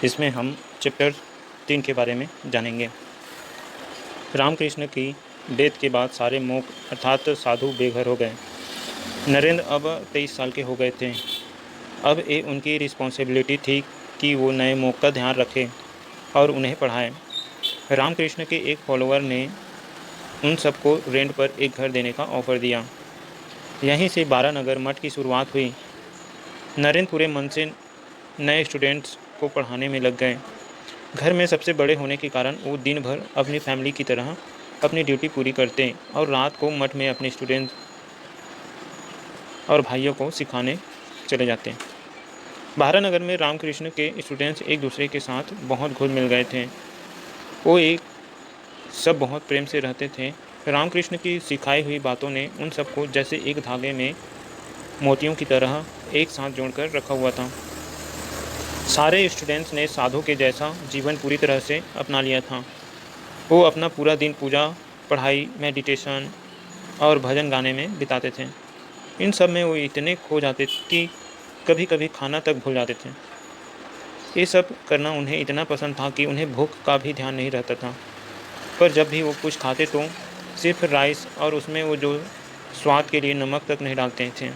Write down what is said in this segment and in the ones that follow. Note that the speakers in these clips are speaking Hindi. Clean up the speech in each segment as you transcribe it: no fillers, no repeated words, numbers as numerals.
इसमें हम चैप्टर 3 के बारे में जानेंगे। रामकृष्ण की डेथ के बाद सारे मोक्ष अर्थात साधु बेघर हो गए। नरेंद्र अब 23 साल के हो गए थे। अब ये उनकी रिस्पॉन्सिबिलिटी थी कि वो नए मोक्ष का ध्यान रखें और उन्हें पढ़ाएं। रामकृष्ण के एक फॉलोअर ने उन सबको रेंट पर एक घर देने का ऑफ़र दिया। यहीं से 12 नगर मठ की शुरुआत हुई। नरेंद्र पूरे मन से नए स्टूडेंट्स को पढ़ाने में लग गए। घर में सबसे बड़े होने के कारण वो दिन भर अपनी फैमिली की तरह अपनी ड्यूटी पूरी करते और रात को मठ में अपने स्टूडेंट्स और भाइयों को सिखाने चले जाते। 12 नगर में रामकृष्ण के स्टूडेंट्स एक दूसरे के साथ बहुत घुल मिल गए थे। वो एक सब बहुत प्रेम से रहते थे। रामकृष्ण की सिखाई हुई बातों ने उन सबको जैसे एक धागे में मोतियों की तरह एक साथ जोड़कर रखा हुआ था। सारे स्टूडेंट्स ने साधु के जैसा जीवन पूरी तरह से अपना लिया था। वो अपना पूरा दिन पूजा, पढ़ाई, मेडिटेशन और भजन गाने में बिताते थे। इन सब में वो इतने खो जाते कि कभी कभी खाना तक भूल जाते थे। ये सब करना उन्हें इतना पसंद था कि उन्हें भूख का भी ध्यान नहीं रहता था। पर जब भी वो कुछ खाते तो सिर्फ राइस, और उसमें वो जो स्वाद के लिए नमक तक नहीं डालते थे।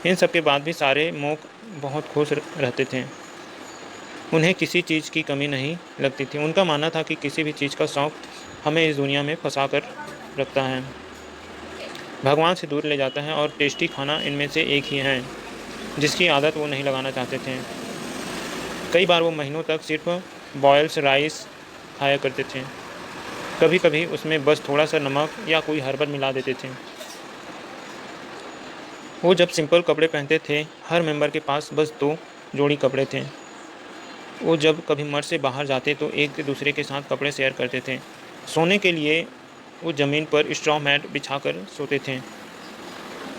इन सब के बाद भी सारे मोक बहुत खुश रहते थे। उन्हें किसी चीज़ की कमी नहीं लगती थी। उनका मानना था कि किसी भी चीज़ का शौक़ हमें इस दुनिया में फंसा कर रखता है, भगवान से दूर ले जाता है, और टेस्टी खाना इनमें से एक ही है जिसकी आदत वो नहीं लगाना चाहते थे। कई बार वो महीनों तक सिर्फ बॉयल्स राइस खाया करते थे। कभी कभी उसमें बस थोड़ा सा नमक या कोई हर्बल मिला देते थे। वो जब सिंपल कपड़े पहनते थे, हर मेंबर के पास बस 2 जोड़ी कपड़े थे। वो जब कभी मठ से बाहर जाते तो एक दूसरे के साथ कपड़े शेयर करते थे। सोने के लिए वो ज़मीन पर स्ट्रॉ मैट बिछाकर सोते थे।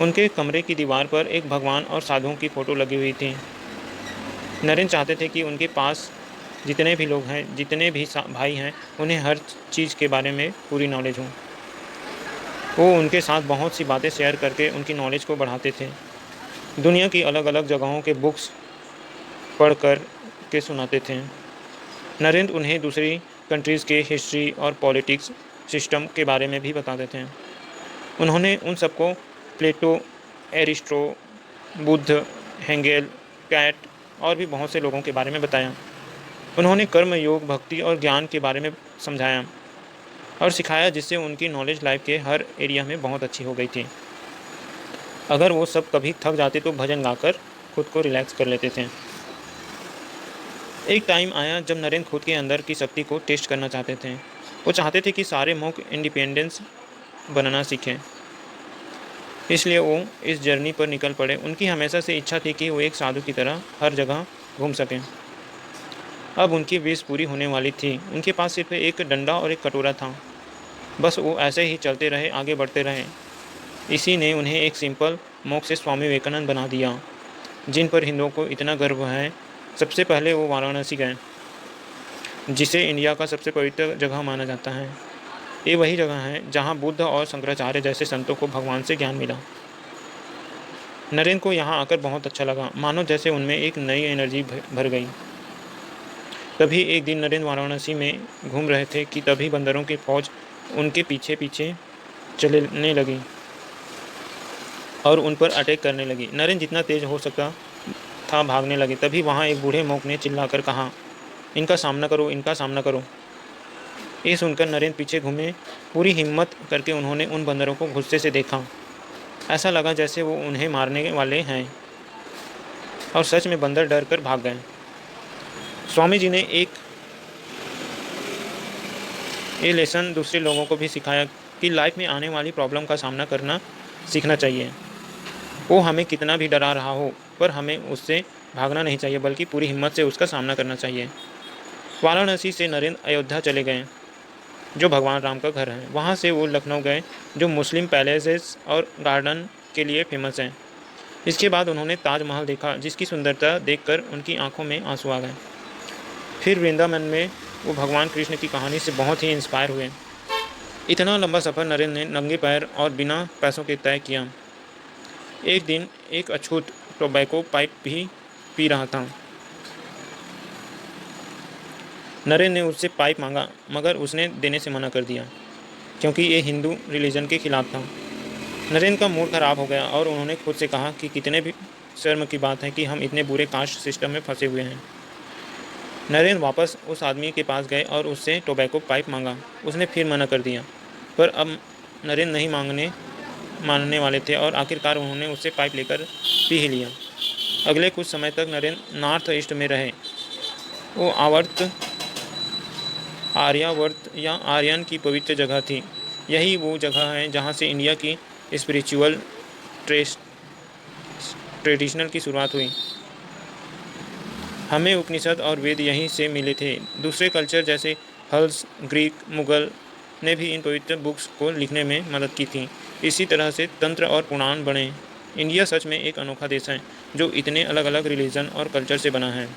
उनके कमरे की दीवार पर एक भगवान और साधुओं की फ़ोटो लगी हुई थी। नरेंद्र चाहते थे कि उनके पास जितने भी लोग हैं, जितने भी भाई हैं, उन्हें हर चीज़ के बारे में पूरी नॉलेज हो। वो उनके साथ बहुत सी बातें शेयर करके उनकी नॉलेज को बढ़ाते थे। दुनिया की अलग अलग जगहों के बुक्स पढ़ कर के सुनाते थे। नरेंद्र उन्हें दूसरी कंट्रीज़ के हिस्ट्री और पॉलिटिक्स सिस्टम के बारे में भी बताते थे। उन्होंने उन सबको प्लेटो, एरिस्टो, बुद्ध, हेगेल, कैंट और भी बहुत से लोगों के बारे में बताया। उन्होंने कर्म योग, भक्ति और ज्ञान के बारे में समझाया और सिखाया, जिससे उनकी नॉलेज लाइफ के हर एरिया में बहुत अच्छी हो गई थी। अगर वो सब कभी थक जाते तो भजन गाकर खुद को रिलैक्स कर लेते थे। एक टाइम आया जब नरेंद्र खुद के अंदर की शक्ति को टेस्ट करना चाहते थे। वो चाहते थे कि सारे मोक इंडिपेंडेंस बनना सीखें। इसलिए वो इस जर्नी पर निकल पड़े। उनकी हमेशा से इच्छा थी कि वो एक साधु की तरह हर जगह घूम सकें। अब उनकी विश पूरी होने वाली थी। उनके पास सिर्फ एक डंडा और एक कटोरा था। बस वो ऐसे ही चलते रहे, आगे बढ़ते रहे। इसी ने उन्हें एक सिंपल मोक्ष से स्वामी विवेकानंद बना दिया, जिन पर हिंदुओं को इतना गर्व है। सबसे पहले वो वाराणसी गए, जिसे इंडिया का सबसे पवित्र जगह माना जाता है। ये वही जगह है जहाँ बुद्ध और शंकराचार्य जैसे संतों को भगवान से ज्ञान मिला। नरेंद्र को यहाँ आकर बहुत अच्छा लगा, मानो जैसे उनमें एक नई एनर्जी भर गई। तभी एक दिन नरेंद्र वाराणसी में घूम रहे थे कि तभी बंदरों की फौज उनके पीछे पीछे चलने लगी और उन पर अटैक करने लगी। नरेंद्र जितना तेज हो सकता था भागने लगे। तभी वहाँ एक बूढ़े मोक ने चिल्लाकर कहा, इनका सामना करो, इनका सामना करो। ये सुनकर नरेंद्र पीछे घूमे। पूरी हिम्मत करके उन्होंने उन बंदरों को गुस्से से देखा। ऐसा लगा जैसे वो उन्हें मारने वाले हैं, और सच में बंदर डर कर भाग गए। स्वामी जी ने ये लेसन दूसरे लोगों को भी सिखाया कि लाइफ में आने वाली प्रॉब्लम का सामना करना सीखना चाहिए। वो हमें कितना भी डरा रहा हो, पर हमें उससे भागना नहीं चाहिए, बल्कि पूरी हिम्मत से उसका सामना करना चाहिए। वाराणसी से नरेंद्र अयोध्या चले गए, जो भगवान राम का घर है। वहाँ से वो लखनऊ गए, जो मुस्लिम पैलेसेस और गार्डन के लिए फेमस हैं। इसके बाद उन्होंने ताजमहल देखा, जिसकी सुंदरता देखकर उनकी आंखों में आंसू आ गए। फिर वृंदावन में वो भगवान कृष्ण की कहानी से बहुत ही इंस्पायर हुए। इतना लंबा सफ़र नरेंद्र ने नंगे पैर और बिना पैसों के तय किया। एक दिन एक अछूत टोबैको पाइप भी पी रहा था। नरेन ने उससे पाइप मांगा, मगर उसने देने से मना कर दिया क्योंकि ये हिंदू रिलीजन के खिलाफ था। नरेन का मूड खराब हो गया और उन्होंने खुद से कहा कि कितने भी शर्म की बात है कि हम इतने बुरे कास्ट सिस्टम में फंसे हुए हैं। नरेन वापस उस आदमी के पास गए और उससे टोबैको पाइप मांगा। उसने फिर मना कर दिया, पर अब नरेन नहीं मानने वाले थे और आखिरकार उन्होंने उससे पाइप लेकर पी ही लिया। अगले कुछ समय तक नरेन नॉर्थ ईस्ट में रहे। वो आर्यावर्त या आर्यन की पवित्र जगह थी। यही वो जगह है जहाँ से इंडिया की स्पिरिचुअल ट्रेडिशनल की शुरुआत हुई। हमें उपनिषद और वेद यहीं से मिले थे। दूसरे कल्चर जैसे हल्स, ग्रीक, मुगल ने भी इन पवित्र बुक्स को लिखने में मदद की थी। इसी तरह से तंत्र और पुराण बने। इंडिया सच में एक अनोखा देश है जो इतने अलग अलग रिलीजन और कल्चर से बना है।